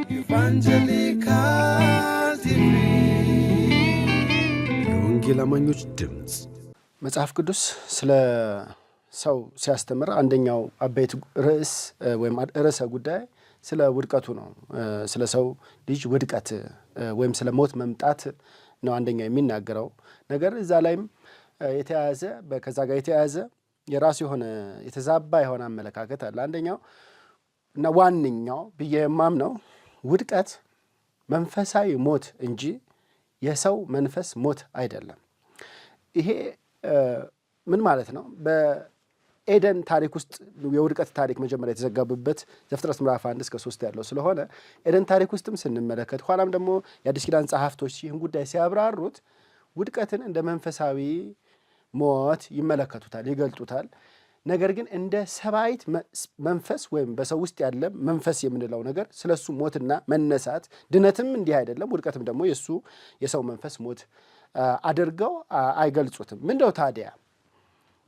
Evangelical TV የወንጌል አማኞች ድምጽ። መጽሐፍ ቅዱስ ስለ ሰው ሲያስተምር አንደኛው አበይት ርዕስ ወይም ርዕሰ ጉዳይ ስለ ውድቀቱ ነው። ስለ ሰው ልጅ ውድቀት ወይም ስለ ሞት መምጣት ነው አንደኛው የሚናገረው ነገር። እዛ ላይም የተያያዘ ከዛ ጋር የተያያዘ የራሱ የሆነ የተዛባ የሆነ አመለካከት አለ። አንደኛው እና ዋነኛው ብዬ የማምነው ውድቀት መንፈሳዊ ሞት እንጂ የሰው መንፈስ ሞት አይደለም። ይሄ ምን ማለት ነው? በኤደን ታሪክ ውስጥ የውድቀት ታሪክ መጀመሪያ የተዘጋበበት ዘፍጥረት ምዕራፍ 1 እስከ 3 ያለው ስለሆነ ኤደን ታሪክ ውስጥም ስንመለከት ኋላም ደግሞ የአዲስ ኪዳን ጸሐፍቶች ይህን ጉዳይ ሲያብራሩት ውድቀትን እንደ መንፈሳዊ ሞት ይመለከቱታል፣ ይገልጡታል። ነገር ግን እንደ ሰብአዊት መንፈስ ወይም በሰው ውስጥ ያለ መንፈስ የምንለው ነገር ስለሱ ሞትና መነሳት፣ ድነትም እንዲህ አይደለም፣ ውድቀትም ደግሞ የሰው መንፈስ ሞት አድርገው አይገልጹትም። ምንድነው ታዲያ?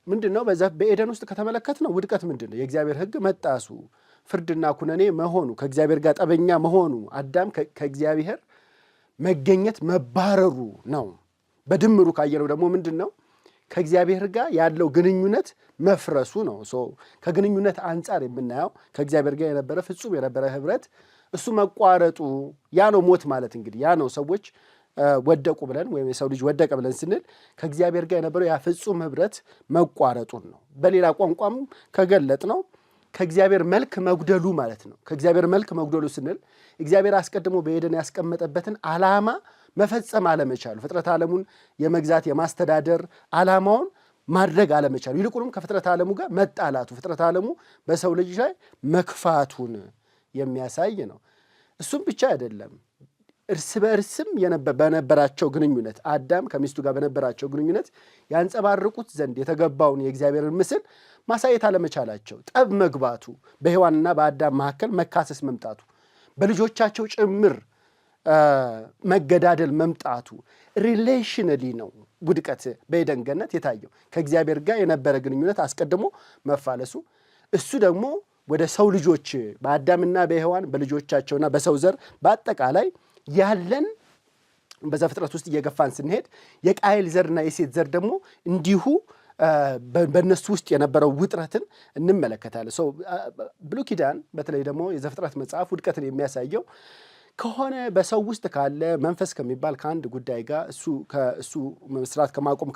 ምንድነው በኤደን ውስጥ ከተመለከትነው ውድቀት ምንድነው? የእግዚአብሔር ሕግ መጣሱ፣ ፍርድና ኩነኔ መሆኑ፣ ከእግዚአብሔር ጋር ጠበኛ መሆኑ፣ አዳም ከእግዚአብሔር መገኘት መባረሩ ነው። በድምሩ ካየነው ደግሞ ምንድነው? ከእግዚአብሔር ጋር ያለው ግንኙነት መፍረሱ ነው። ከግንኙነት አንጻር የምናየው ከእግዚአብሔር ጋር የነበረ ፍጹም የነበረ ህብረት እሱ መቋረጡ፣ ያ ነው ሞት ማለት። እንግዲህ ያ ነው ሰዎች ወደቁ ብለን ወይም የሰው ልጅ ወደቀ ብለን ስንል ከእግዚአብሔር ጋር የነበረው ያ ፍጹም ህብረት መቋረጡን ነው። በሌላ ቋንቋም ከገለጥ ነው ከእግዚአብሔር መልክ መጉደሉ ማለት ነው። ከእግዚአብሔር መልክ መጉደሉ ስንል እግዚአብሔር አስቀድሞ በኤደን ያስቀመጠበትን ዓላማ መፈጸም አለመቻሉ፣ ፍጥረት ዓለሙን የመግዛት የማስተዳደር ዓላማውን ማድረግ አለመቻሉ፣ ይልቁንም ከፍጥረት ዓለሙ ጋር መጣላቱ፣ ፍጥረት ዓለሙ በሰው ልጅ ላይ መክፋቱን የሚያሳይ ነው። እሱም ብቻ አይደለም፣ እርስ በእርስም በነበራቸው ግንኙነት አዳም ከሚስቱ ጋር በነበራቸው ግንኙነት ያንጸባርቁት ዘንድ የተገባውን የእግዚአብሔርን ምስል ማሳየት አለመቻላቸው፣ ጠብ መግባቱ፣ በሔዋንና በአዳም መካከል መካሰስ መምጣቱ፣ በልጆቻቸው ጭምር መገዳደል መምጣቱ ሪሌሽነሊ ነው ውድቀት በኤደን ገነት የታየው። ከእግዚአብሔር ጋር የነበረ ግንኙነት አስቀድሞ መፋለሱ፣ እሱ ደግሞ ወደ ሰው ልጆች በአዳምና በሔዋን በልጆቻቸውና በሰው ዘር በአጠቃላይ ያለን በዘፍጥረት ውስጥ እየገፋን ስንሄድ የቃየል ዘርና የሴት ዘር ደግሞ እንዲሁ በእነሱ ውስጥ የነበረው ውጥረትን እንመለከታለን። ብሉይ ኪዳን በተለይ ደግሞ የዘፍጥረት መጽሐፍ ውድቀትን የሚያሳየው ከሆነ በሰው ውስጥ ካለ መንፈስ ከሚባል ከአንድ ጉዳይ ጋር እሱ መስራት ከማቆም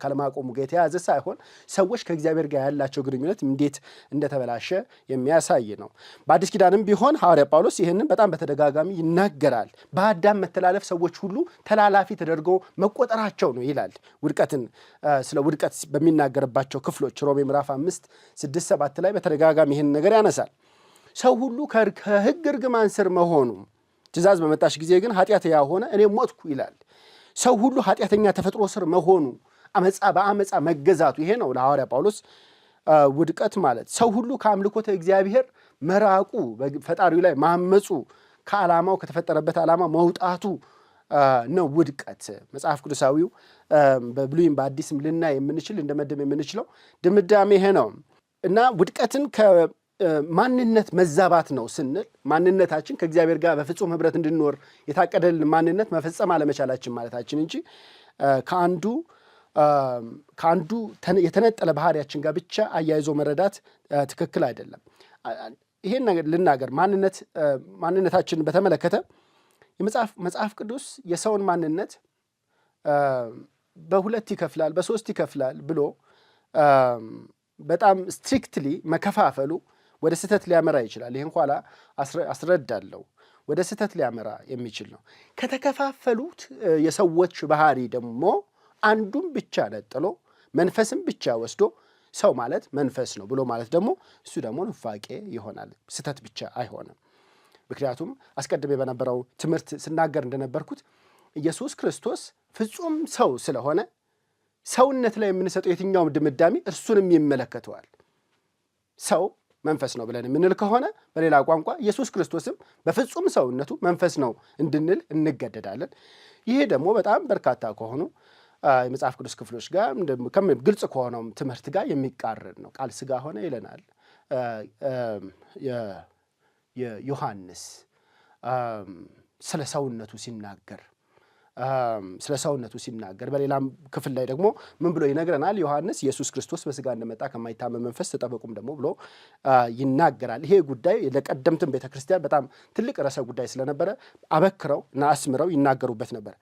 ካለማቆሙ ጋር የተያዘ ሳይሆን ሰዎች ከእግዚአብሔር ጋር ያላቸው ግንኙነት እንዴት እንደተበላሸ የሚያሳይ ነው። በአዲስ ኪዳንም ቢሆን ሐዋርያ ጳውሎስ ይህንን በጣም በተደጋጋሚ ይናገራል። በአዳም መተላለፍ ሰዎች ሁሉ ተላላፊ ተደርገው መቆጠራቸው ነው ይላል። ስለ ውድቀት በሚናገርባቸው ክፍሎች ሮሜ ምዕራፍ 5 6 7 ላይ በተደጋጋሚ ይህን ነገር ያነሳል። ሰው ሁሉ ከሕግ እርግማን ስር መሆኑ፣ ትእዛዝ በመጣች ጊዜ ግን ኃጢአት ያሆነ እኔ ሞትኩ ይላል። ሰው ሁሉ ኃጢአተኛ ተፈጥሮ ስር መሆኑ፣ በአመፃ መገዛቱ፣ ይሄ ነው ለሐዋርያ ጳውሎስ ውድቀት ማለት። ሰው ሁሉ ከአምልኮተ እግዚአብሔር መራቁ፣ ፈጣሪው ላይ ማመፁ፣ ከዓላማው ከተፈጠረበት ዓላማ መውጣቱ ነው ውድቀት። መጽሐፍ ቅዱሳዊው በብሉይም በአዲስም ልናይ የምንችል እንደመደም የምንችለው ድምዳሜ ይሄ ነው እና ውድቀትን ማንነት መዛባት ነው ስንል ማንነታችን ከእግዚአብሔር ጋር በፍጹም ህብረት እንድንኖር የታቀደልን ማንነት መፈጸም አለመቻላችን ማለታችን እንጂ ከአንዱ የተነጠለ ባህሪያችን ጋር ብቻ አያይዞ መረዳት ትክክል አይደለም። ይሄን ነገር ልናገር። ማንነታችንን በተመለከተ መጽሐፍ ቅዱስ የሰውን ማንነት በሁለት ይከፍላል፣ በሶስት ይከፍላል ብሎ በጣም ስትሪክትሊ መከፋፈሉ ወደ ስህተት ሊያመራ ይችላል። ይህን ኋላ አስረዳለሁ። ወደ ስህተት ሊያመራ የሚችል ነው። ከተከፋፈሉት የሰዎች ባህሪ ደግሞ አንዱን ብቻ ነጥሎ መንፈስን ብቻ ወስዶ ሰው ማለት መንፈስ ነው ብሎ ማለት ደግሞ እሱ ደግሞ ኑፋቄ ይሆናል። ስህተት ብቻ አይሆንም። ምክንያቱም አስቀድሜ በነበረው ትምህርት ስናገር እንደነበርኩት ኢየሱስ ክርስቶስ ፍጹም ሰው ስለሆነ ሰውነት ላይ የምንሰጠው የትኛውም ድምዳሜ እርሱንም ይመለከተዋል። ሰው መንፈስ ነው ብለን የምንል ከሆነ በሌላ ቋንቋ ኢየሱስ ክርስቶስም በፍጹም ሰውነቱ መንፈስ ነው እንድንል እንገደዳለን። ይሄ ደግሞ በጣም በርካታ ከሆኑ የመጽሐፍ ቅዱስ ክፍሎች ጋር ግልጽ ከሆነው ትምህርት ጋር የሚቃረን ነው። ቃል ሥጋ ሆነ ይለናል የዮሐንስ ስለ ሰውነቱ ሲናገር በሌላም ክፍል ላይ ደግሞ ምን ብሎ ይነግረናል? ዮሐንስ ኢየሱስ ክርስቶስ በስጋ እንደመጣ ከማይታመን መንፈስ ተጠበቁም ደግሞ ብሎ ይናገራል። ይሄ ጉዳይ ለቀደምትም ቤተክርስቲያን በጣም ትልቅ ርዕሰ ጉዳይ ስለነበረ አበክረው እና አስምረው ይናገሩበት ነበር።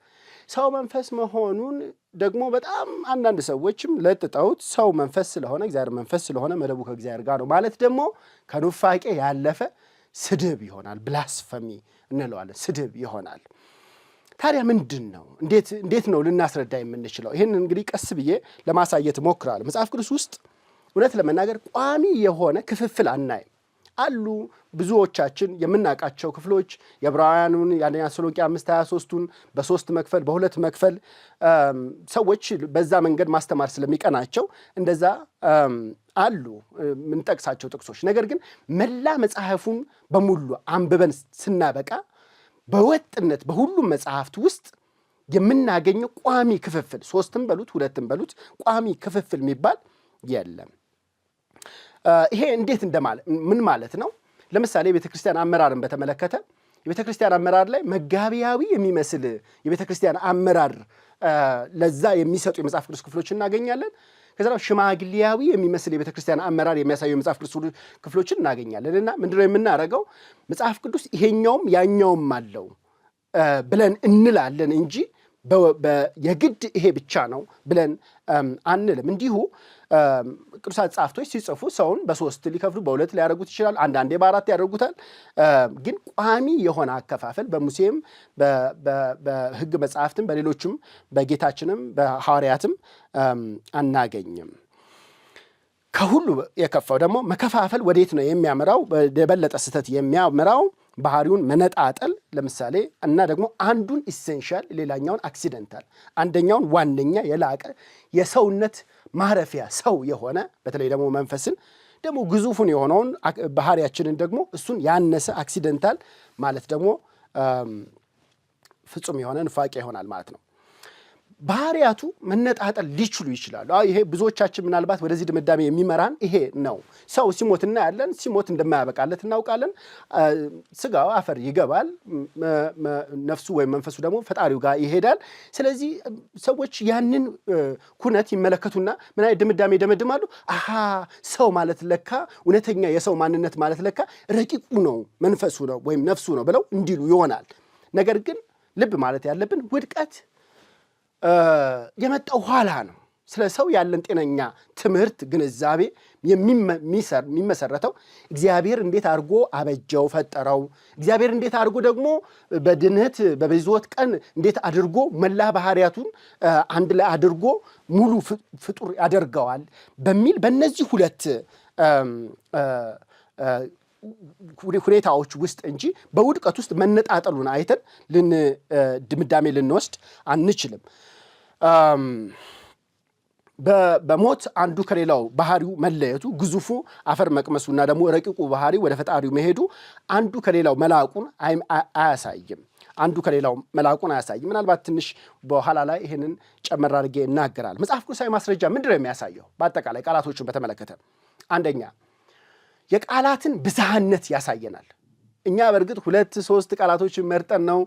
ሰው መንፈስ መሆኑን ደግሞ በጣም አንዳንድ ሰዎችም ለጥጠውት ሰው መንፈስ ስለሆነ እግዚአብሔር መንፈስ ስለሆነ መደቡ ከእግዚአብሔር ጋር ነው ማለት ደግሞ ከኑፋቄ ያለፈ ስድብ ይሆናል። ብላስፈሚ እንለዋለን፣ ስድብ ይሆናል። ታዲያ ምንድን ነው? እንዴት ነው ልናስረዳ የምንችለው? ይህን እንግዲህ ቀስ ብዬ ለማሳየት እሞክራለሁ። መጽሐፍ ቅዱስ ውስጥ እውነት ለመናገር ቋሚ የሆነ ክፍፍል አናይም። አሉ ብዙዎቻችን የምናውቃቸው ክፍሎች የዕብራውያኑን የአንደኛ ተሰሎንቄ 5:23ን በ3 መክፈል በ2 መክፈል ሰዎች በዛ መንገድ ማስተማር ስለሚቀናቸው እንደዛ አሉ የምንጠቅሳቸው ጥቅሶች። ነገር ግን መላ መጽሐፉን በሙሉ አንብበን ስናበቃ በወጥነት በሁሉም መጽሐፍት ውስጥ የምናገኘው ቋሚ ክፍፍል 3ም በሉት 2ም በሉት ቋሚ ክፍፍል የሚባል የለም። ይሄ እንዴት ምን ማለት ነው? ለምሳሌ የቤተክርስቲያን አመራርን በተመለከተ የቤተክርስቲያን አመራር ላይ መጋቢያዊ የሚመስል የቤተክርስቲያን አመራር ለዛ የሚሰጡ የመጽሐፍ ቅዱስ ክፍሎች እናገኛለን። ከዛ ሽማግሌያዊ የሚመስል የቤተክርስቲያን አመራር የሚያሳዩ የመጽሐፍ ቅዱስ ክፍሎችን እናገኛለን። እና ምንድነው የምናደርገው? መጽሐፍ ቅዱስ ይሄኛውም ያኛውም አለው ብለን እንላለን እንጂ የግድ ይሄ ብቻ ነው ብለን አንልም። እንዲሁ ቅዱሳት ጸሐፍቶች ሲጽፉ ሰውን በ3 ሊከፍሉ በ2 ሊያደርጉት ይችላል። አንዳንዴ በ4 ያደርጉታል። ግን ቋሚ የሆነ አከፋፈል በሙሴም በሕግ መጽሐፍትም በሌሎችም በጌታችንም በሐዋርያትም አናገኝም። ከሁሉ የከፋው ደግሞ መከፋፈል ወዴት ነው የሚያመራው? የበለጠ ስህተት የሚያመራው ባህሪውን መነጣጠል ለምሳሌ እና ደግሞ አንዱን ኢሴንሻል ሌላኛውን አክሲደንታል፣ አንደኛውን ዋነኛ የላቀ የሰውነት ማረፊያ ሰው የሆነ በተለይ ደግሞ መንፈስን ደግሞ ግዙፉን የሆነውን ባህሪያችንን ደግሞ እሱን ያነሰ አክሲደንታል ማለት ደግሞ ፍጹም የሆነ ንፋቄ ይሆናል ማለት ነው። ባህሪያቱ መነጣጠል ሊችሉ ይችላሉ። ይሄ ብዙዎቻችን ምናልባት ወደዚህ ድምዳሜ የሚመራን ይሄ ነው። ሰው ሲሞት እናያለን። ሲሞት እንደማያበቃለት እናውቃለን። ስጋው አፈር ይገባል፣ ነፍሱ ወይም መንፈሱ ደግሞ ፈጣሪው ጋር ይሄዳል። ስለዚህ ሰዎች ያንን ኩነት ይመለከቱና ምን አይነት ድምዳሜ ይደመድማሉ? አሃ ሰው ማለት ለካ እውነተኛ የሰው ማንነት ማለት ለካ ረቂቁ ነው፣ መንፈሱ ነው ወይም ነፍሱ ነው ብለው እንዲሉ ይሆናል። ነገር ግን ልብ ማለት ያለብን ውድቀት የመጣው ኋላ ነው። ስለ ሰው ያለን ጤነኛ ትምህርት ግንዛቤ የሚመሰረተው እግዚአብሔር እንዴት አድርጎ አበጀው ፈጠረው፣ እግዚአብሔር እንዴት አድርጎ ደግሞ በድነት በብዙት ቀን እንዴት አድርጎ መላ ባህሪያቱን አንድ ላይ አድርጎ ሙሉ ፍጡር ያደርገዋል በሚል በእነዚህ ሁለት ሁኔታዎች ውስጥ እንጂ በውድቀት ውስጥ መነጣጠሉን አይተን ድምዳሜ ልንወስድ አንችልም። በሞት አንዱ ከሌላው ባህሪው መለየቱ፣ ግዙፉ አፈር መቅመሱና ደግሞ ረቂቁ ባህሪ ወደ ፈጣሪው መሄዱ አንዱ ከሌላው መላቁን አያሳይም። ምናልባት ትንሽ በኋላ ላይ ይህንን ጨመር አድርጌ እናገራል። መጽሐፍ ቅዱሳዊ ማስረጃ ምንድነው የሚያሳየው? በአጠቃላይ ቃላቶችን በተመለከተ አንደኛ የቃላትን ብዝሃነት ያሳየናል። እኛ በእርግጥ 2-3 ቃላቶችን መርጠን ነው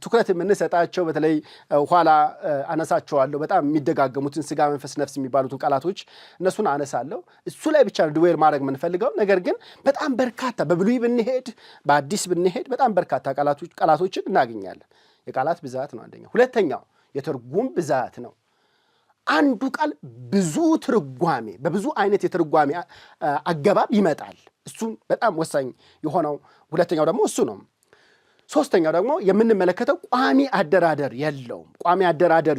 ትኩረት የምንሰጣቸው። በተለይ ኋላ አነሳቸዋለሁ። በጣም የሚደጋገሙትን ስጋ፣ መንፈስ፣ ነፍስ የሚባሉትን ቃላቶች እነሱን አነሳለሁ። እሱ ላይ ብቻ ነው ድዌል ማድረግ የምንፈልገው። ነገር ግን በጣም በርካታ በብሉይ ብንሄድ በአዲስ ብንሄድ በጣም በርካታ ቃላቶችን እናገኛለን። የቃላት ብዛት ነው አንደኛው። ሁለተኛው የትርጉም ብዛት ነው። አንዱ ቃል ብዙ ትርጓሜ በብዙ አይነት የትርጓሜ አገባብ ይመጣል። እሱን በጣም ወሳኝ የሆነው ሁለተኛው ደግሞ እሱ ነው። ሶስተኛው ደግሞ የምንመለከተው ቋሚ አደራደር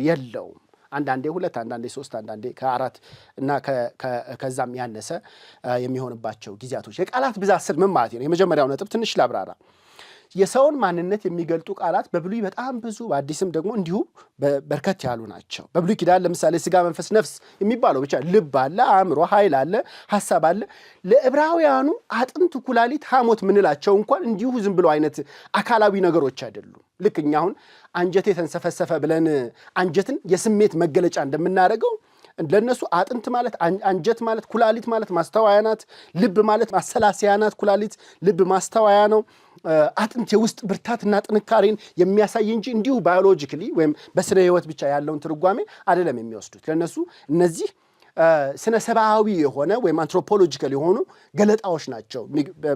የለውም። አንዳንዴ 2፣ አንዳንዴ 3፣ አንዳንዴ ከ4 እና ከዛም ያነሰ የሚሆንባቸው ጊዜያቶች። የቃላት ብዛት ስል ምን ማለት ነው? የመጀመሪያው ነጥብ ትንሽ ላብራራ። የሰውን ማንነት የሚገልጡ ቃላት በብሉይ በጣም ብዙ፣ በአዲስም ደግሞ እንዲሁ በርከት ያሉ ናቸው። በብሉይ ኪዳን ለምሳሌ ስጋ፣ መንፈስ፣ ነፍስ የሚባለው ብቻ ልብ አለ፣ አእምሮ፣ ኃይል አለ፣ ሐሳብ አለ። ለዕብራውያኑ አጥንት፣ ኩላሊት፣ ሐሞት ምንላቸው እንኳን እንዲሁ ዝም ብሎ አይነት አካላዊ ነገሮች አይደሉም። ልክ እኛ አሁን አንጀቴ ተንሰፈሰፈ ብለን አንጀትን የስሜት መገለጫ እንደምናደርገው ለነሱ አጥንት ማለት አንጀት ማለት ኩላሊት ማለት ማስተዋያ ናት። ልብ ማለት ማሰላሰያ ናት። ኩላሊት ልብ ማስተዋያ ነው። አጥንት የውስጥ ብርታትና ጥንካሬን የሚያሳይ እንጂ እንዲሁ ባዮሎጂካሊ ወይም በስነ ህይወት ብቻ ያለውን ትርጓሜ አይደለም የሚወስዱት። ለነሱ እነዚህ ስነ ሰብአዊ የሆነ ወይም አንትሮፖሎጂካል የሆኑ ገለጣዎች ናቸው።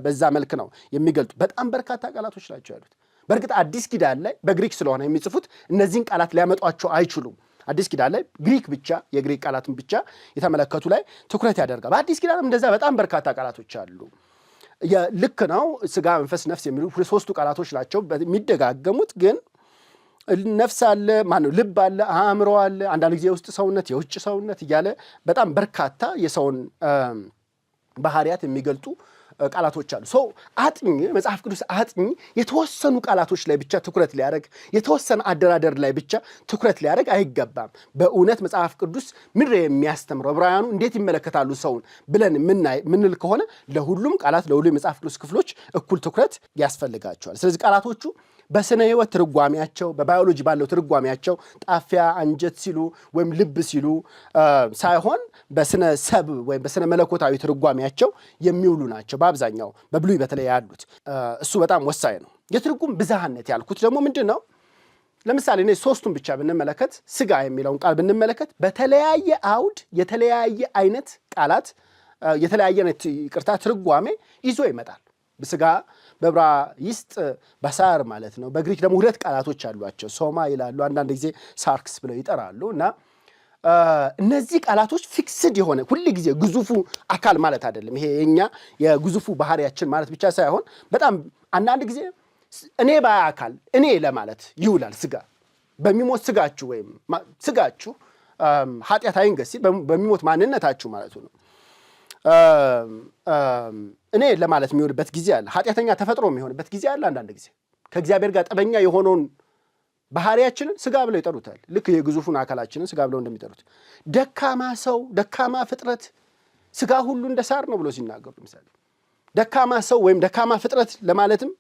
በዛ መልክ ነው የሚገልጡ። በጣም በርካታ ቃላቶች ናቸው ያሉት። በእርግጥ አዲስ ኪዳን ላይ በግሪክ ስለሆነ የሚጽፉት እነዚህን ቃላት ሊያመጧቸው አይችሉም። አዲስ ኪዳን ላይ ግሪክ ብቻ የግሪክ ቃላትን ብቻ የተመለከቱ ላይ ትኩረት ያደርጋል። በአዲስ ኪዳንም እንደዛ በጣም በርካታ ቃላቶች አሉ። ልክ ነው። ስጋ፣ መንፈስ፣ ነፍስ የሚሉ ሶስቱ ቃላቶች ናቸው የሚደጋገሙት። ግን ነፍስ አለ፣ ማነው ልብ አለ፣ አእምሮ አለ፣ አንዳንድ ጊዜ የውስጥ ሰውነት፣ የውጭ ሰውነት እያለ በጣም በርካታ የሰውን ባህሪያት የሚገልጡ ቃላቶች አሉ። አጥኚ መጽሐፍ ቅዱስ አጥኚ የተወሰኑ ቃላቶች ላይ ብቻ ትኩረት ሊያደርግ የተወሰነ አደራደር ላይ ብቻ ትኩረት ሊያደርግ አይገባም። በእውነት መጽሐፍ ቅዱስ ምድር የሚያስተምረው ዕብራውያኑ እንዴት ይመለከታሉ ሰውን ብለን ምንል ከሆነ ለሁሉም ቃላት ለሁሉ የመጽሐፍ ቅዱስ ክፍሎች እኩል ትኩረት ያስፈልጋቸዋል። ስለዚህ ቃላቶቹ በስነ ህይወት ትርጓሜያቸው በባዮሎጂ ባለው ትርጓሜያቸው ጣፊያ አንጀት ሲሉ ወይም ልብ ሲሉ ሳይሆን በስነ ሰብ ወይም በስነ መለኮታዊ ትርጓሜያቸው የሚውሉ ናቸው በአብዛኛው በብሉይ በተለይ ያሉት። እሱ በጣም ወሳኝ ነው። የትርጉም ብዝሃነት ያልኩት ደግሞ ምንድን ነው? ለምሳሌ እኔ ሶስቱን ብቻ ብንመለከት ስጋ የሚለውን ቃል ብንመለከት በተለያየ አውድ የተለያየ አይነት ቃላት የተለያየ አይነት ትርጓሜ ይዞ ይመጣል። ስጋ በዕብራይስጥ በሳር ማለት ነው። በግሪክ ደግሞ ሁለት ቃላቶች አሏቸው። ሶማ ይላሉ፣ አንዳንድ ጊዜ ሳርክስ ብለው ይጠራሉ። እና እነዚህ ቃላቶች ፊክስድ የሆነ ሁል ጊዜ ግዙፉ አካል ማለት አይደለም። ይሄ የኛ የግዙፉ ባህሪያችን ማለት ብቻ ሳይሆን በጣም አንዳንድ ጊዜ እኔ በአካል እኔ ለማለት ይውላል። ስጋ በሚሞት ስጋችሁ ወይም ስጋችሁ ኃጢአት አይንገስ በሚሞት ማንነታችሁ ማለቱ ነው። እኔ ለማለት የሚሆንበት ጊዜ አለ። ኃጢአተኛ ተፈጥሮ የሚሆንበት ጊዜ አለ። አንዳንድ ጊዜ ከእግዚአብሔር ጋር ጠበኛ የሆነውን ባህሪያችንን ስጋ ብለው ይጠሩታል። ልክ የግዙፉን አካላችንን ስጋ ብለው እንደሚጠሩት ደካማ ሰው፣ ደካማ ፍጥረት ስጋ ሁሉ እንደ ሳር ነው ብሎ ሲናገሩ ለምሳሌ ደካማ ሰው ወይም ደካማ ፍጥረት ለማለትም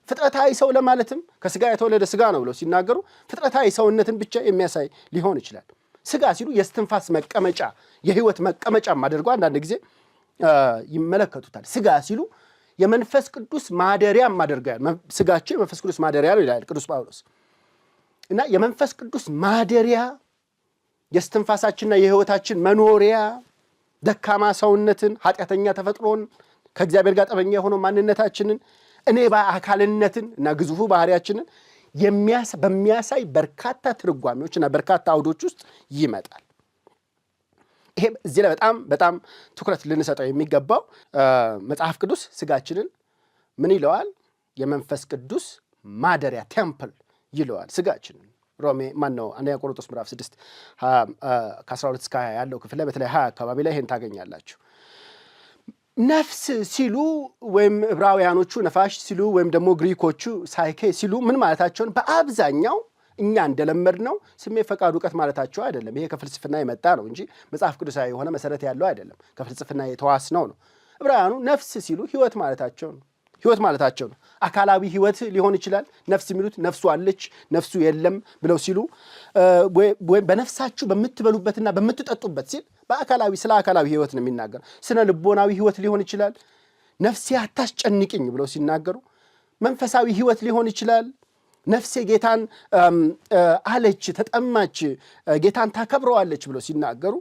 ፍጥረታዊ ሰው ለማለትም ከስጋ የተወለደ ስጋ ነው ብለው ሲናገሩ ፍጥረታዊ ሰውነትን ብቻ የሚያሳይ ሊሆን ይችላል። ስጋ ሲሉ የስትንፋስ መቀመጫ የህይወት መቀመጫም አድርገው አንዳንድ ጊዜ ይመለከቱታል። ስጋ ሲሉ የመንፈስ ቅዱስ ማደሪያም አድርገዋል። ስጋቸው የመንፈስ ቅዱስ ማደሪያ ነው ይላል ቅዱስ ጳውሎስ። እና የመንፈስ ቅዱስ ማደሪያ የስትንፋሳችንና የህይወታችን መኖሪያ ደካማ ሰውነትን ኃጢአተኛ ተፈጥሮን ከእግዚአብሔር ጋር ጠበኛ የሆነው ማንነታችንን እኔ በአካልነትን እና ግዙፉ ባህሪያችንን በሚያሳይ በርካታ ትርጓሜዎች እና በርካታ አውዶች ውስጥ ይመጣል። ይሄ እዚህ ላይ በጣም ትኩረት ልንሰጠው የሚገባው መጽሐፍ ቅዱስ ስጋችንን ምን ይለዋል? የመንፈስ ቅዱስ ማደሪያ ቴምፕል ይለዋል ስጋችንን። ሮሜ አንደኛ ቆሮንቶስ ምዕራፍ 6 ከ12 እስከ 20 ያለው ክፍል ላይ በተለይ 20 አካባቢ ላይ ይሄን ታገኛላችሁ። ነፍስ ሲሉ ወይም ዕብራውያኖቹ ነፋሽ ሲሉ ወይም ደግሞ ግሪኮቹ ሳይኬ ሲሉ ምን ማለታቸውን በአብዛኛው እኛ እንደለመድነው ስሜት፣ ፈቃድ፣ እውቀት ማለታቸው አይደለም። ይሄ ከፍልስፍና የመጣ ነው እንጂ መጽሐፍ ቅዱሳዊ የሆነ መሰረት ያለው አይደለም። ከፍልስፍና የተዋስነው ነው። ዕብራውያኑ ነፍስ ሲሉ ህይወት ማለታቸው ነው። ህይወት ማለታቸው ነው። አካላዊ ህይወት ሊሆን ይችላል። ነፍስ የሚሉት ነፍሱ አለች ነፍሱ የለም ብለው ሲሉ ወይም በነፍሳችሁ በምትበሉበትና በምትጠጡበት ሲል ስለ አካላዊ ህይወት ነው የሚናገር። ስነ ልቦናዊ ህይወት ሊሆን ይችላል። ነፍሴ አታስጨንቅኝ ብለው ሲናገሩ መንፈሳዊ ህይወት ሊሆን ይችላል። ነፍሴ ጌታን አለች፣ ተጠማች፣ ጌታን ታከብረዋለች ብለው ሲናገሩ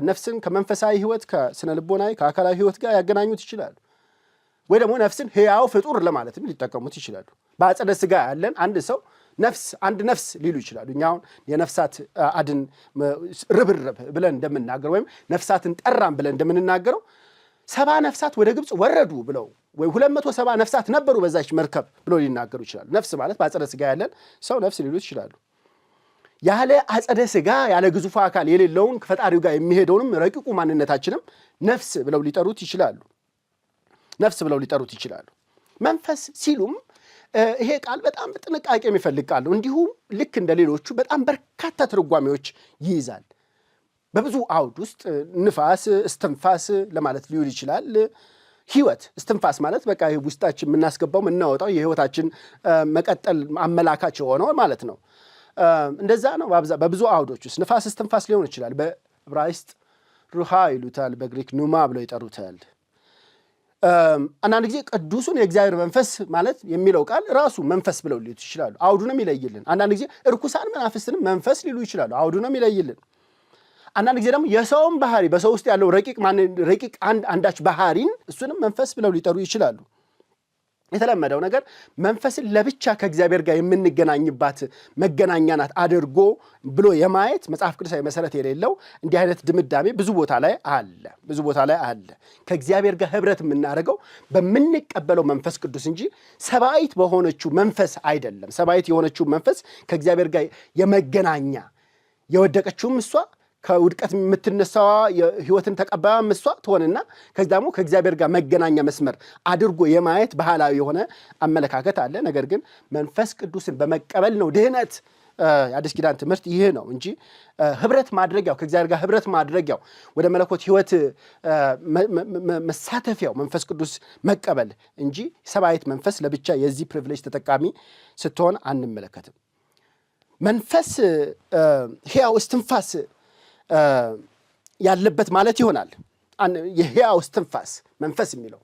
ነፍስን ከመንፈሳዊ ህይወት ከስነ ልቦናዊ ከአካላዊ ህይወት ጋር ያገናኙት ይችላሉ። ወይ ደግሞ ነፍስን ህያው ፍጡር ለማለትም ሊጠቀሙት ይችላሉ። በአጸደ ስጋ ያለን አንድ ነፍስ ሊሉ ይችላሉ። እኛ አሁን የነፍሳት አድን ርብርብ ብለን እንደምናገር ወይም ነፍሳትን ጠራን ብለን እንደምንናገረው 70 ነፍሳት ወደ ግብፅ ወረዱ ብለው ወይ 270 ነፍሳት ነበሩ በዛች መርከብ ብለው ሊናገሩ ይችላሉ። ነፍስ ማለት በአጸደ ስጋ ያለን ሰው ነፍስ ሊሉት ይችላሉ። ያለ አጸደ ስጋ ያለ ግዙፍ አካል የሌለውን ከፈጣሪው ጋር የሚሄደውንም ረቂቁ ማንነታችንም ነፍስ ብለው ሊጠሩት ይችላሉ። መንፈስ ሲሉም ይሄ ቃል በጣም ጥንቃቄ የሚፈልግ ቃል ነው። እንዲሁም ልክ እንደ ሌሎቹ በጣም በርካታ ትርጓሜዎች ይይዛል። በብዙ አውድ ውስጥ ንፋስ፣ እስትንፋስ ለማለት ሊውል ይችላል። ህይወት፣ እስትንፋስ ማለት በቃ ውስጣችን የምናስገባው የምናወጣው የህይወታችን መቀጠል አመላካች የሆነው ማለት ነው። እንደዛ ነው። በብዙ አውዶች ውስጥ ንፋስ፣ እስትንፋስ ሊሆን ይችላል። በዕብራይስጥ ሩሃ ይሉታል፣ በግሪክ ኑማ ብለው ይጠሩታል። አንዳንድ ጊዜ ቅዱሱን የእግዚአብሔር መንፈስ ማለት የሚለው ቃል ራሱ መንፈስ ብለው ሊሉት ይችላሉ። አውዱንም ይለይልን። አንዳንድ ጊዜ እርኩሳን መናፍስትንም መንፈስ ሊሉ ይችላሉ። አውዱንም ይለይልን። አንዳንድ ጊዜ ደግሞ የሰውም ባህሪ በሰው ውስጥ ያለው ረቂቅ አንዳች ባህሪን እሱንም መንፈስ ብለው ሊጠሩ ይችላሉ። የተለመደው ነገር መንፈስን ለብቻ ከእግዚአብሔር ጋር የምንገናኝባት መገናኛ ናት አድርጎ ብሎ የማየት መጽሐፍ ቅዱሳዊ መሰረት የሌለው እንዲህ አይነት ድምዳሜ ብዙ ቦታ ላይ አለ። ከእግዚአብሔር ጋር ህብረት የምናደርገው በምንቀበለው መንፈስ ቅዱስ እንጂ ሰብአዊት በሆነችው መንፈስ አይደለም። ሰብአዊት የሆነችው መንፈስ ከእግዚአብሔር ጋር የመገናኛ የወደቀችውም እሷ ከውድቀት የምትነሳዋ የህይወትን ተቀባያ እሷ ትሆንና ከዚህ ደግሞ ከእግዚአብሔር ጋር መገናኛ መስመር አድርጎ የማየት ባህላዊ የሆነ አመለካከት አለ። ነገር ግን መንፈስ ቅዱስን በመቀበል ነው ድህነት። የአዲስ ኪዳን ትምህርት ይህ ነው እንጂ ህብረት ማድረጊያው ከእግዚአብሔር ጋር ህብረት ማድረጊያው ወደ መለኮት ህይወት መሳተፊያው መንፈስ ቅዱስ መቀበል እንጂ ሰብአዊት መንፈስ ለብቻ የዚህ ፕሪቪሌጅ ተጠቃሚ ስትሆን አንመለከትም። መንፈስ ሕያው እስትንፋስ ያለበት ማለት ይሆናል። የሕያው እስትንፋስ መንፈስ የሚለው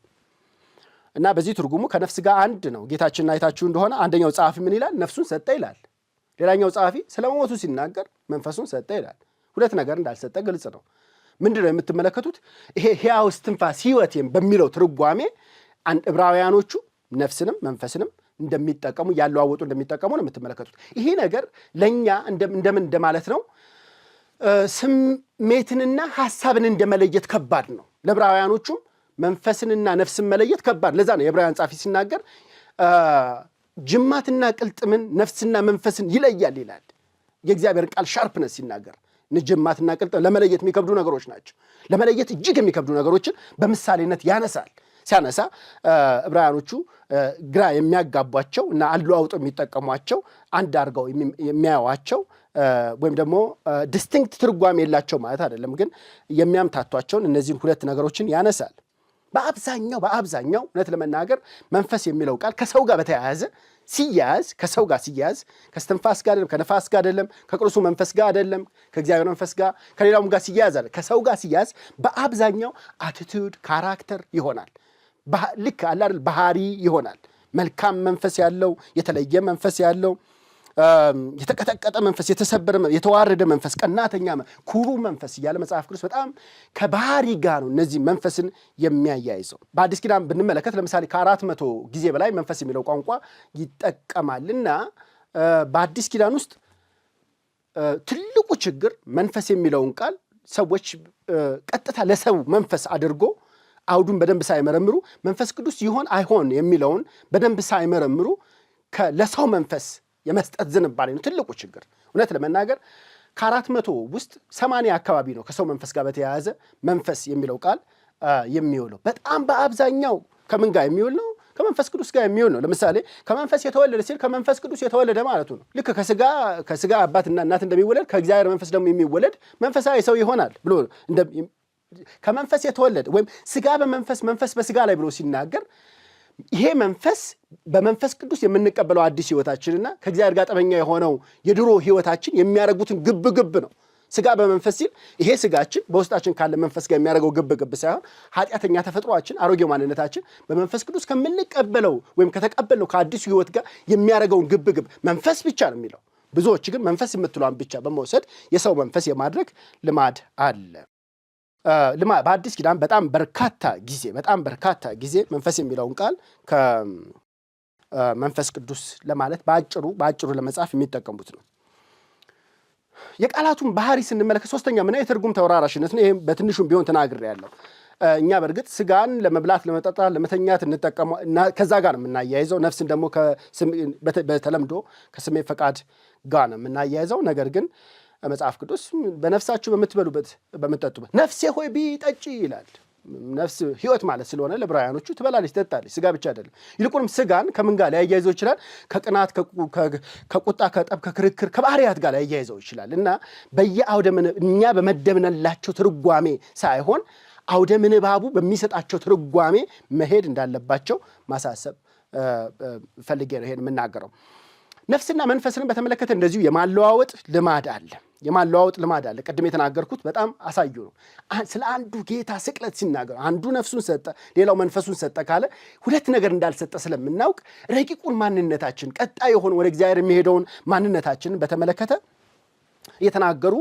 እና በዚህ ትርጉሙ ከነፍስ ጋር አንድ ነው። ጌታችንን አይታችሁ እንደሆነ አንደኛው ጸሐፊ ምን ይላል? ነፍሱን ሰጠ ይላል። ሌላኛው ጸሐፊ ስለ መሞቱ ሲናገር መንፈሱን ሰጠ ይላል። ሁለት ነገር እንዳልሰጠ ግልጽ ነው። ምንድን ነው የምትመለከቱት? ይሄ ሕያው እስትንፋስ ሕይወት በሚለው ትርጓሜ ዕብራውያኖቹ ነፍስንም መንፈስንም እንደሚጠቀሙ ያለዋወጡ እንደሚጠቀሙ ነው የምትመለከቱት። ይሄ ነገር ለእኛ እንደምን እንደማለት ነው? ስሜትንና ሐሳብን እንደመለየት ከባድ ነው። ለዕብራውያኖቹም መንፈስንና ነፍስን መለየት ከባድ። ለዛ ነው የዕብራውያን ጻፊ ሲናገር ጅማትና ቅልጥምን ነፍስና መንፈስን ይለያል ይላል። የእግዚአብሔር ቃል ሻርፕነስ ሲናገር ጅማትና ቅልጥም ለመለየት የሚከብዱ ነገሮች ናቸው። ለመለየት እጅግ የሚከብዱ ነገሮችን በምሳሌነት ያነሳል። ሲያነሳ ዕብራውያኖቹ ግራ የሚያጋቧቸው እና አለዋውጠው የሚጠቀሟቸው አንድ አድርገው የሚያዩዋቸው ወይም ደግሞ ዲስቲንክት ትርጓሜ የላቸው ማለት አይደለም፣ ግን የሚያምታቷቸውን እነዚህን ሁለት ነገሮችን ያነሳል። በአብዛኛው እውነት ለመናገር መንፈስ የሚለው ቃል ከሰው ጋር በተያያዘ ሲያያዝ ከሰው ጋር ሲያያዝ ከስትንፋስ ጋር አይደለም፣ ከነፋስ ጋር አይደለም፣ ከቅዱሱ መንፈስ ጋር አይደለም፣ ከእግዚአብሔር መንፈስ ጋር ከሌላውም ጋር ሲያያዝ አይደለም። ከሰው ጋር ሲያያዝ በአብዛኛው አቲቲዩድ ካራክተር ይሆናል። ልክ አለ አይደል? ባህሪ ይሆናል። መልካም መንፈስ ያለው፣ የተለየ መንፈስ ያለው፣ የተቀጠቀጠ መንፈስ፣ የተሰበረ፣ የተዋረደ መንፈስ፣ ቀናተኛ፣ ኩሩ መንፈስ እያለ መጽሐፍ ቅዱስ በጣም ከባህሪ ጋር ነው እነዚህ መንፈስን የሚያያይዘው። በአዲስ ኪዳን ብንመለከት ለምሳሌ ከ400 ጊዜ በላይ መንፈስ የሚለው ቋንቋ ይጠቀማልና በአዲስ ኪዳን ውስጥ ትልቁ ችግር መንፈስ የሚለውን ቃል ሰዎች ቀጥታ ለሰው መንፈስ አድርጎ አውዱን በደንብ ሳይመረምሩ መንፈስ ቅዱስ ይሆን አይሆን የሚለውን በደንብ ሳይመረምሩ ለሰው መንፈስ የመስጠት ዝንባሌ ነው ትልቁ ችግር። እውነት ለመናገር ከ400 ውስጥ 80 አካባቢ ነው ከሰው መንፈስ ጋር በተያያዘ መንፈስ የሚለው ቃል የሚውለው። በጣም በአብዛኛው ከምን ጋር የሚውል ነው? ከመንፈስ ቅዱስ ጋር የሚውል ነው። ለምሳሌ ከመንፈስ የተወለደ ሲል ከመንፈስ ቅዱስ የተወለደ ማለቱ ነው። ልክ ከስጋ አባትና እናት እንደሚወለድ ከእግዚአብሔር መንፈስ ደግሞ የሚወለድ መንፈሳዊ ሰው ይሆናል ብሎ ከመንፈስ የተወለደ ወይም ስጋ በመንፈስ መንፈስ በስጋ ላይ ብሎ ሲናገር ይሄ መንፈስ በመንፈስ ቅዱስ የምንቀበለው አዲስ ህይወታችንና ከእግዚአብሔር ጋር ጠበኛ የሆነው የድሮ ህይወታችን የሚያደርጉትን ግብ ነው። ስጋ በመንፈስ ሲል ይሄ ስጋችን በውስጣችን ካለ መንፈስ ጋር የሚያደርገው ግብ ሳይሆን ኃጢአተኛ ተፈጥሯችን፣ አሮጌው ማንነታችን በመንፈስ ቅዱስ ከምንቀበለው ወይም ከተቀበልነው ከአዲሱ ህይወት ጋር የሚያደርገውን ግብ መንፈስ ብቻ ነው የሚለው። ብዙዎች ግን መንፈስ የምትሏን ብቻ በመውሰድ የሰው መንፈስ የማድረግ ልማድ አለ። በአዲስ ኪዳን በጣም በርካታ ጊዜ መንፈስ የሚለውን ቃል ከመንፈስ ቅዱስ ለማለት በአጭሩ ለመጻፍ የሚጠቀሙት ነው። የቃላቱን ባህሪ ስንመለከት ሶስተኛ ምን የትርጉም ተወራራሽነት ነው። ይሄም በትንሹም ቢሆን ተናግሬያለሁ። እኛ በእርግጥ ስጋን ለመብላት፣ ለመጠጣት፣ ለመተኛት እንጠቀመው እና ከዛ ጋር ነው የምናያይዘው። ነፍስን ደግሞ በተለምዶ ከስሜት ፈቃድ ጋር ነው የምናያይዘው። ነገር ግን መጽሐፍ ቅዱስ በነፍሳችሁ በምትጠጡበት ነፍሴ ሆይ ቢጠጪ ይላል። ነፍስ ህይወት ማለት ስለሆነ ለዕብራውያኖቹ ትበላለች፣ ትጠጣለች። ስጋ ብቻ አይደለም። ይልቁንም ስጋን ከምን ጋር ሊያያይዘው ይችላል? ከቅናት፣ ከቁጣ፣ ከጠብ፣ ከክርክር፣ ከባህሪያት ጋር ሊያያይዘው ይችላል እና በየአውደ እኛ በመደብነላቸው ትርጓሜ ሳይሆን አውደ ምንባቡ በሚሰጣቸው ትርጓሜ መሄድ እንዳለባቸው ማሳሰብ ፈልጌ ነው ይሄን የምናገረው። ነፍስና መንፈስን በተመለከተ እንደዚሁ የማለዋወጥ ልማድ አለ። ቅድም የተናገርኩት በጣም አሳዩ ነው። ስለ አንዱ ጌታ ስቅለት ሲናገር አንዱ ነፍሱን ሰጠ፣ ሌላው መንፈሱን ሰጠ ካለ ሁለት ነገር እንዳልሰጠ ስለምናውቅ ረቂቁን ማንነታችን ቀጣይ የሆነ ወደ እግዚአብሔር የሚሄደውን ማንነታችንን በተመለከተ የተናገሩ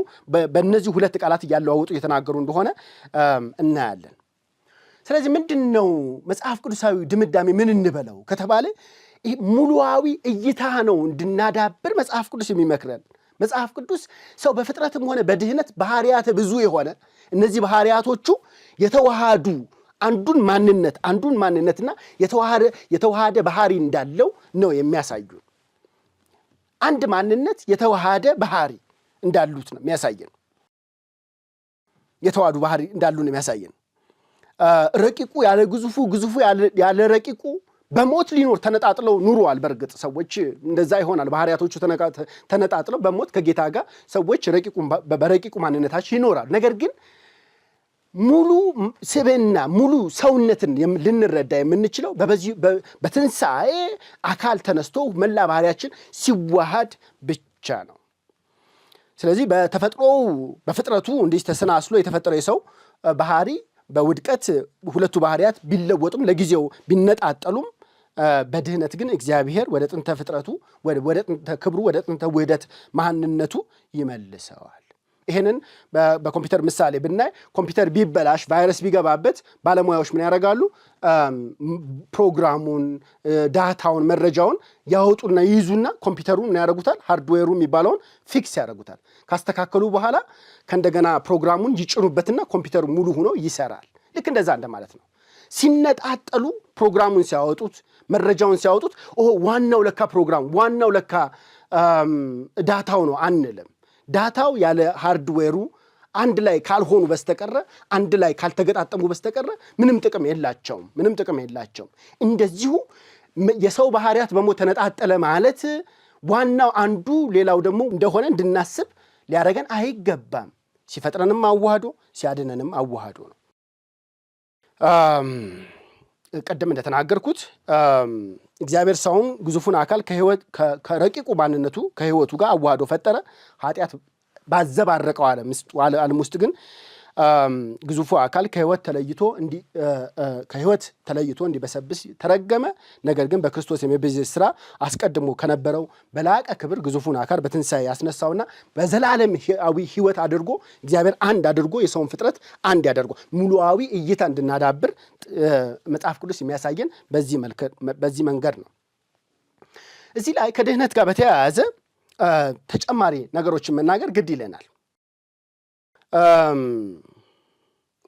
በእነዚህ ሁለት ቃላት እያለዋወጡ የተናገሩ እንደሆነ እናያለን። ስለዚህ ምንድነው መጽሐፍ ቅዱሳዊ ድምዳሜ ምን እንበለው ከተባለ ይህ ሙሉዋዊ እይታ ነው እንድናዳብር መጽሐፍ ቅዱስ የሚመክረን። መጽሐፍ ቅዱስ ሰው በፍጥረትም ሆነ በድህነት ባህሪያት ብዙ የሆነ እነዚህ ባህሪያቶቹ የተዋሃዱ አንዱን ማንነትና የተዋሃደ ባህሪ እንዳለው ነው የሚያሳዩ። አንድ ማንነት የተዋሃደ ባህሪ እንዳሉት ነው የሚያሳየን። የተዋሃዱ ባህሪ እንዳሉ ነው የሚያሳየን። ረቂቁ ያለ ግዙፉ፣ ግዙፉ ያለ ረቂቁ በሞት ሊኖር ተነጣጥለው ኑሯል። በእርግጥ ሰዎች እንደዛ ይሆናል። ባህሪያቶቹ ተነጣጥለው በሞት ከጌታ ጋር ሰዎች በረቂቁ ማንነታቸው ይኖራል። ነገር ግን ሙሉ ስብዕና ሙሉ ሰውነትን ልንረዳ የምንችለው በትንሣኤ አካል ተነስቶ መላ ባህሪያችን ሲዋሃድ ብቻ ነው። ስለዚህ በፍጥረቱ እንዲህ ተሰናስሎ የተፈጠረው የሰው ባህሪ በውድቀት ሁለቱ ባህሪያት ቢለወጡም ለጊዜው ቢነጣጠሉም በድህነት ግን እግዚአብሔር ወደ ጥንተ ፍጥረቱ ወደ ጥንተ ክብሩ ወደ ጥንተ ውህደት ማንነቱ ይመልሰዋል። ይሄንን በኮምፒውተር ምሳሌ ብናይ ኮምፒውተር ቢበላሽ ቫይረስ ቢገባበት ባለሙያዎች ምን ያደርጋሉ? ፕሮግራሙን፣ ዳታውን፣ መረጃውን ያወጡና ይይዙና ኮምፒውተሩን ምን ያደርጉታል? ሃርድዌሩ የሚባለውን ፊክስ ያደርጉታል። ካስተካከሉ በኋላ ከእንደገና ፕሮግራሙን ይጭኑበትና ኮምፒውተሩ ሙሉ ሆኖ ይሰራል። ልክ እንደዛ እንደማለት ነው። ሲነጣጠሉ ፕሮግራሙን ሲያወጡት፣ መረጃውን ሲያወጡት ዋናው ለካ ፕሮግራም ዋናው ለካ ዳታው ነው አንልም። ዳታው ያለ ሃርድዌሩ አንድ ላይ ካልሆኑ በስተቀረ አንድ ላይ ካልተገጣጠሙ በስተቀረ ምንም ጥቅም የላቸውም። እንደዚሁ የሰው ባህሪያት በሞት ተነጣጠለ ማለት ዋናው አንዱ ሌላው ደግሞ እንደሆነ እንድናስብ ሊያደርገን አይገባም። ሲፈጥረንም አዋህዶ ሲያድነንም አዋህዶ ነው። ቀደም እንደተናገርኩት እግዚአብሔር ሰውን ግዙፉን አካል ከረቂቁ ማንነቱ ከህይወቱ ጋር አዋህዶ ፈጠረ። ኃጢአት ባዘባረቀው ዓለም ውስጥ ግን ግዙፉ አካል ከህይወት ተለይቶ እንዲበሰብስ ተረገመ። ነገር ግን በክርስቶስ የመቤዠት ሥራ አስቀድሞ ከነበረው በላቀ ክብር ግዙፉን አካል በትንሣኤ ያስነሳውና በዘላለም ህይወት አድርጎ እግዚአብሔር አንድ አድርጎ የሰውን ፍጥረት አንድ ያደርጎ ሙሉአዊ እይታ እንድናዳብር መጽሐፍ ቅዱስ የሚያሳየን በዚህ መንገድ ነው። እዚህ ላይ ከድህነት ጋር በተያያዘ ተጨማሪ ነገሮችን መናገር ግድ ይለናል።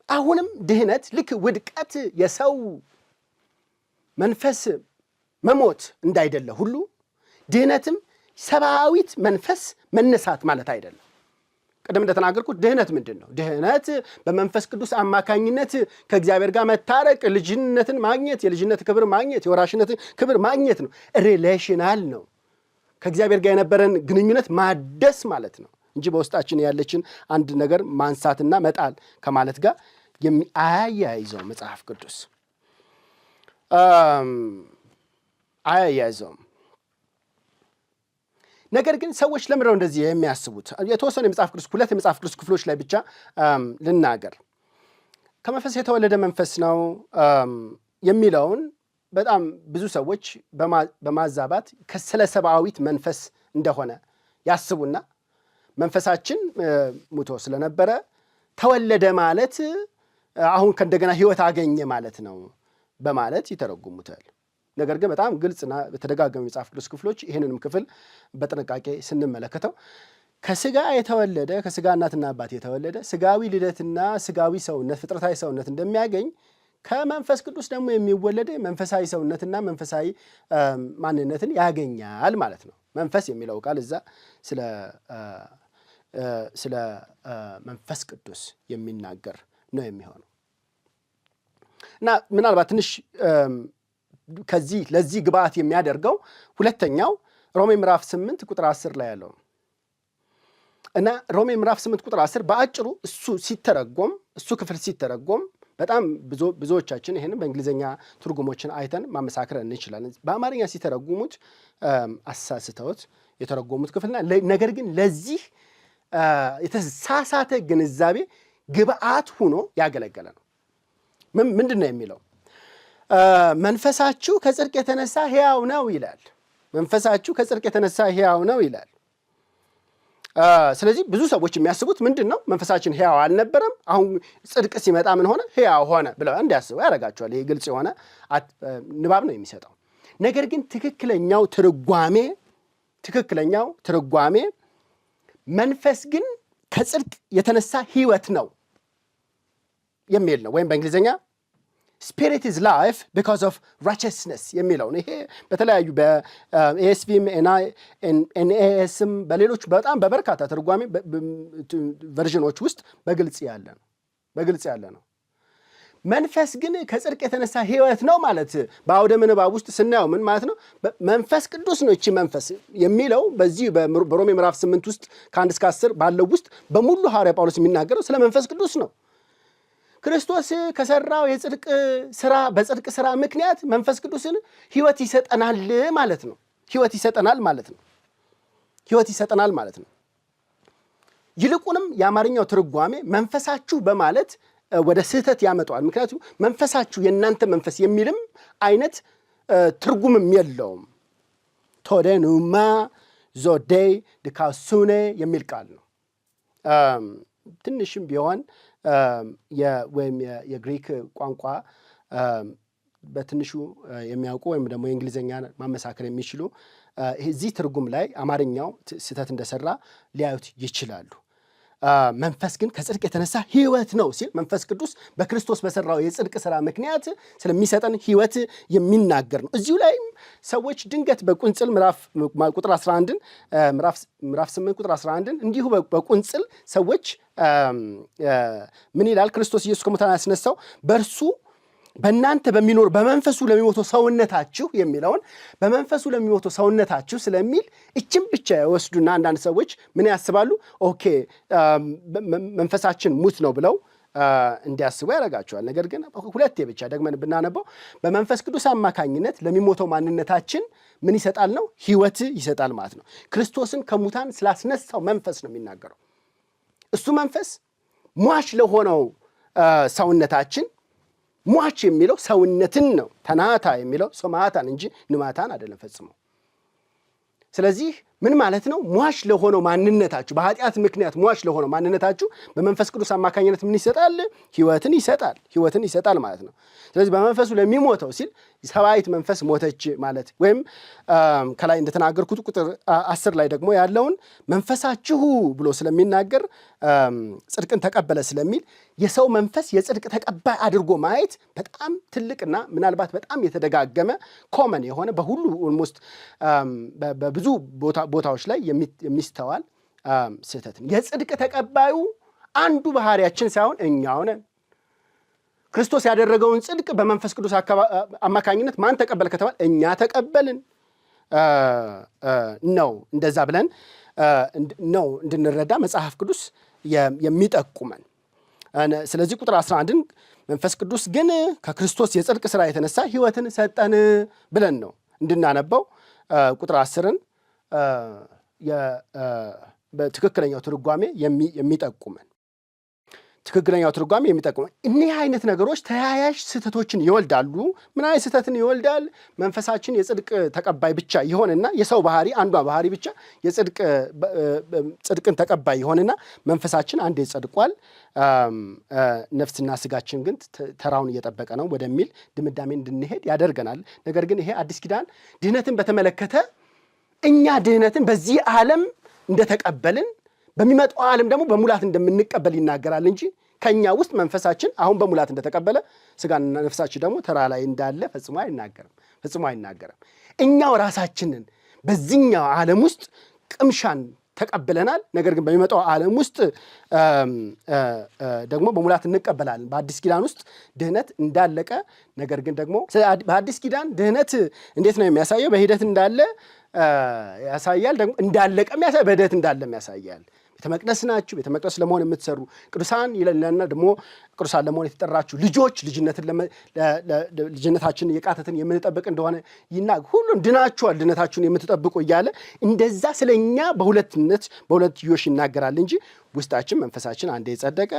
አሁንም ድህነት ልክ ውድቀት የሰው መንፈስ መሞት እንዳይደለ ሁሉ ድህነትም ሰብአዊት መንፈስ መነሳት ማለት አይደለም። ቀደም እንደተናገርኩት ድህነት ምንድን ነው? ድህነት በመንፈስ ቅዱስ አማካኝነት ከእግዚአብሔር ጋር መታረቅ፣ ልጅነትን ማግኘት፣ የልጅነት ክብር ማግኘት፣ የወራሽነት ክብር ማግኘት ነው። ሪሌሽናል ነው። ከእግዚአብሔር ጋር የነበረን ግንኙነት ማደስ ማለት ነው እንጂ በውስጣችን ያለችን አንድ ነገር ማንሳትና መጣል ከማለት ጋር አያያይዘው መጽሐፍ ቅዱስ አያያይዘውም። ነገር ግን ሰዎች ለምንድነው እንደዚህ የሚያስቡት? የተወሰኑ ሁለት የመጽሐፍ ቅዱስ ክፍሎች ላይ ብቻ ልናገር። ከመንፈስ የተወለደ መንፈስ ነው የሚለውን በጣም ብዙ ሰዎች በማዛባት ስለ ሰብአዊት መንፈስ እንደሆነ ያስቡና መንፈሳችን ሙቶ ስለነበረ ተወለደ ማለት አሁን ከእንደገና ህይወት አገኘ ማለት ነው በማለት ይተረጉሙታል። ነገር ግን በጣም ግልጽና በተደጋጋሚ መጽሐፍ ቅዱስ ክፍሎች ይህንንም ክፍል በጥንቃቄ ስንመለከተው ከስጋ የተወለደ ከስጋ እናትና አባት የተወለደ ስጋዊ ልደትና ስጋዊ ሰውነት ፍጥረታዊ ሰውነት እንደሚያገኝ ከመንፈስ ቅዱስ ደግሞ የሚወለደ መንፈሳዊ ሰውነትና መንፈሳዊ ማንነትን ያገኛል ማለት ነው። መንፈስ የሚለው ቃል እዛ ስለ መንፈስ ቅዱስ የሚናገር ነው የሚሆነው እና ምናልባት ትንሽ ለዚህ ግብአት የሚያደርገው ሁለተኛው ሮሜ ምዕራፍ 8 ቁጥር 10 ላይ ያለው እና ሮሜ ምዕራፍ 8 ቁጥር 10 በአጭሩ እሱ ክፍል ሲተረጎም በጣም ብዙዎቻችን ይሄንን በእንግሊዘኛ ትርጉሞችን አይተን ማመሳከር እንችላለን። በአማርኛ ሲተረጉሙት አሳስተውት የተረጎሙት ክፍልና ነገር ግን ለዚህ የተሳሳተ ግንዛቤ ግብአት ሆኖ ያገለገለ ነው። ምንድን ነው የሚለው? መንፈሳችሁ ከጽድቅ የተነሳ ሕያው ነው ይላል። መንፈሳችሁ ከጽድቅ የተነሳ ሕያው ነው ይላል። ስለዚህ ብዙ ሰዎች የሚያስቡት ምንድን ነው? መንፈሳችን ሕያው አልነበረም፣ አሁን ጽድቅ ሲመጣ ምን ሆነ? ሕያው ሆነ ብለው እንዲያስቡ ያደርጋቸዋል። ይህ ግልጽ የሆነ ንባብ ነው የሚሰጠው። ነገር ግን ትክክለኛው ትርጓሜ መንፈስ ግን ከጽድቅ የተነሳ ሕይወት ነው የሚል ነው። ወይም በእንግሊዝኛ spirit is life because of righteousness የሚለው ነው። ይሄ በተለያዩ በኤስቪም ኤንኤኤስም በሌሎች በጣም በበርካታ ትርጓሜ ቨርዥኖች ውስጥ በግልጽ ያለ ነው። መንፈስ ግን ከጽድቅ የተነሳ ሕይወት ነው ማለት በአውደ ምንባብ ውስጥ ስናየው ምን ማለት ነው? መንፈስ ቅዱስ ነው። እቺ መንፈስ የሚለው በዚህ በሮሜ ምዕራፍ 8 ውስጥ ከ1 እስከ 10 ባለው ውስጥ በሙሉ ሐዋርያ ጳውሎስ የሚናገረው ስለ መንፈስ ቅዱስ ነው። ክርስቶስ ከሰራው የጽድቅ ስራ በጽድቅ ስራ ምክንያት መንፈስ ቅዱስን ሕይወት ይሰጠናል ማለት ነው። ሕይወት ይሰጠናል ማለት ነው። ይልቁንም የአማርኛው ትርጓሜ መንፈሳችሁ በማለት ወደ ስህተት ያመጣዋል። ምክንያቱም መንፈሳችሁ የእናንተ መንፈስ የሚልም አይነት ትርጉምም የለውም። ቶዴኑማ ዞዴይ ድካሱኔ የሚል ቃል ነው። ትንሽም ቢሆን ወይም የግሪክ ቋንቋ በትንሹ የሚያውቁ ወይም ደግሞ የእንግሊዝኛ ማመሳከር የሚችሉ እዚህ ትርጉም ላይ አማርኛው ስህተት እንደሰራ ሊያዩት ይችላሉ። መንፈስ ግን ከጽድቅ የተነሳ ሕይወት ነው ሲል መንፈስ ቅዱስ በክርስቶስ በሰራው የጽድቅ ስራ ምክንያት ስለሚሰጠን ሕይወት የሚናገር ነው። እዚሁ ላይም ሰዎች ድንገት በቁንጽል ምዕራፍ 8 ቁጥር 11 እንዲሁ በቁንጽል ሰዎች ምን ይላል? ክርስቶስ ኢየሱስ ከሙታን ያስነሳው በእርሱ በእናንተ በሚኖር በመንፈሱ ለሚሞተው ሰውነታችሁ የሚለውን በመንፈሱ ለሚሞተው ሰውነታችሁ ስለሚል እችም ብቻ ይወስዱና አንዳንድ ሰዎች ምን ያስባሉ? ኦኬ መንፈሳችን ሙት ነው ብለው እንዲያስቡ ያደርጋቸዋል። ነገር ግን ሁለቴ ብቻ ደግመን ብናነበው በመንፈስ ቅዱስ አማካኝነት ለሚሞተው ማንነታችን ምን ይሰጣል ነው? ሕይወት ይሰጣል ማለት ነው። ክርስቶስን ከሙታን ስላስነሳው መንፈስ ነው የሚናገረው። እሱ መንፈስ ሟች ለሆነው ሰውነታችን ሟች የሚለው ሰውነትን ነው። ተናታ የሚለው ሶማታን እንጂ ንማታን አይደለም ፈጽሞ። ስለዚህ ምን ማለት ነው? ሟች ለሆነው ማንነታችሁ፣ በኃጢአት ምክንያት ሟች ለሆነው ማንነታችሁ በመንፈስ ቅዱስ አማካኝነት ምን ይሰጣል? ሕይወትን ይሰጣል ማለት ነው። ስለዚህ በመንፈሱ ለሚሞተው ሲል ሰብአዊት መንፈስ ሞተች ማለት ወይም ከላይ እንደተናገርኩት ቁጥር 10 ላይ ደግሞ ያለውን መንፈሳችሁ ብሎ ስለሚናገር ጽድቅን ተቀበለ ስለሚል የሰው መንፈስ የጽድቅ ተቀባይ አድርጎ ማየት በጣም ትልቅና ምናልባት በጣም የተደጋገመ ኮመን የሆነ በሁሉ ኦልሞስት በብዙ ቦታዎች ላይ የሚስተዋል ስህተት ነው። የጽድቅ ተቀባዩ አንዱ ባህሪያችን ሳይሆን እኛው ነን። ክርስቶስ ያደረገውን ጽድቅ በመንፈስ ቅዱስ አማካኝነት ማን ተቀበለ ከተባለ እኛ ተቀበልን ነው። እንደዛ ብለን ነው እንድንረዳ መጽሐፍ ቅዱስ የሚጠቁመን። ስለዚህ ቁጥር 11ን መንፈስ ቅዱስ ግን ከክርስቶስ የጽድቅ ሥራ የተነሳ ሕይወትን ሰጠን ብለን ነው እንድናነበው ቁጥር 10ን በትክክለኛው ትርጓሜ የሚጠቁመን እኒህ አይነት ነገሮች ተያያዥ ስህተቶችን ይወልዳሉ። ምን አይነት ስህተትን ይወልዳል? መንፈሳችን የጽድቅ ተቀባይ ብቻ ይሆንና የሰው ባህሪ አንዷ ባህሪ ብቻ ጽድቅን ተቀባይ ይሆንና መንፈሳችን አንዴ ጸድቋል፣ ነፍስና ስጋችን ግን ተራውን እየጠበቀ ነው ወደሚል ድምዳሜ እንድንሄድ ያደርገናል። ነገር ግን ይሄ አዲስ ኪዳን ድህነትን በተመለከተ እኛ ድህነትን በዚህ ዓለም እንደተቀበልን በሚመጣው ዓለም ደግሞ በሙላት እንደምንቀበል ይናገራል እንጂ ከኛ ውስጥ መንፈሳችን አሁን በሙላት እንደተቀበለ ስጋና ነፍሳችን ደግሞ ተራ ላይ እንዳለ ፈጽሞ አይናገርም። እኛው ራሳችንን በዚህኛው ዓለም ውስጥ ቅምሻን ተቀብለናል። ነገር ግን በሚመጣው ዓለም ውስጥ ደግሞ በሙላት እንቀበላለን። በአዲስ ኪዳን ውስጥ ድህነት እንዳለቀ፣ ነገር ግን ደግሞ በአዲስ ኪዳን ድህነት እንዴት ነው የሚያሳየው? በሂደት እንዳለ ያሳያል። ደግሞ እንዳለቀ የሚያሳይ በሂደት እንዳለም ያሳያል። ቤተመቅደስ ናችሁ ቤተመቅደስ ለመሆን የምትሰሩ ቅዱሳን ይለናልና ደግሞ ቅዱሳን ለመሆን የተጠራችሁ ልጆች ልጅነታችንን የቃተትን የምንጠብቅ እንደሆነ ሁሉም ድናችኋል ድነታችሁን የምትጠብቁ እያለ እንደዛ ስለኛ በሁለትዮሽ ይናገራል እንጂ ውስጣችን መንፈሳችን አንዴ የጸደቀ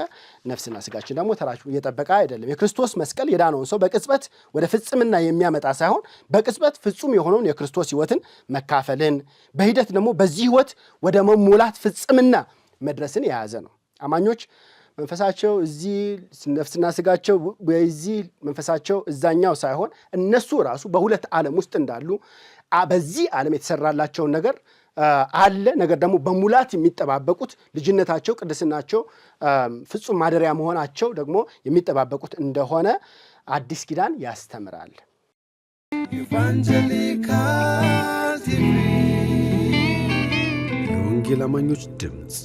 ነፍስና ስጋችን ደግሞ ተራችሁ እየጠበቀ አይደለም። የክርስቶስ መስቀል የዳነውን ሰው በቅጽበት ወደ ፍጽምና የሚያመጣ ሳይሆን በቅጽበት ፍጹም የሆነውን የክርስቶስ ሕይወትን መካፈልን በሂደት ደግሞ በዚህ ሕይወት ወደ መሙላት ፍጽምና መድረስን የያዘ ነው። አማኞች መንፈሳቸው እዚህ ነፍስና ስጋቸው በዚህ መንፈሳቸው እዛኛው ሳይሆን እነሱ ራሱ በሁለት ዓለም ውስጥ እንዳሉ በዚህ ዓለም የተሰራላቸውን ነገር አለ ነገር ደግሞ በሙላት የሚጠባበቁት ልጅነታቸው ቅድስናቸው ፍጹም ማደሪያ መሆናቸው ደግሞ የሚጠባበቁት እንደሆነ አዲስ ኪዳን ያስተምራል። ኢቫንጀሊካል ቲቪ የወንጌል አማኞች ድምጽ